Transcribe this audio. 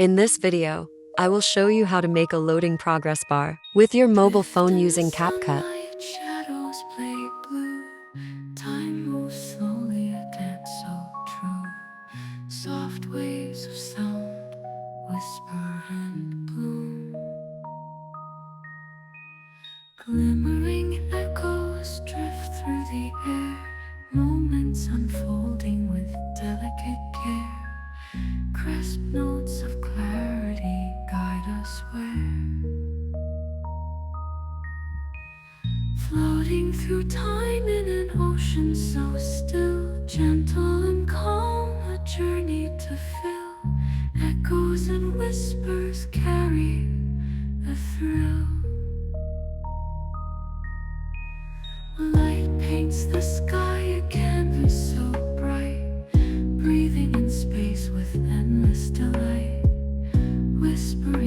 In this video, I will show you how to make a loading progress bar with your mobile phone using Capcut. Shadows play blue. Time moves slowly again, so true. Soft waves of sound whisper and bloom. Glimmering echoes drift through the air. Moments unfolding with delicate care. Crisp notes of clarity guide us where. Floating through time in an ocean so still, gentle and calm, a journey to fill. Echoes and whispers carry a thrill. Light paints the sky, a canvas so bright, breathing in space with endless delight. Whispering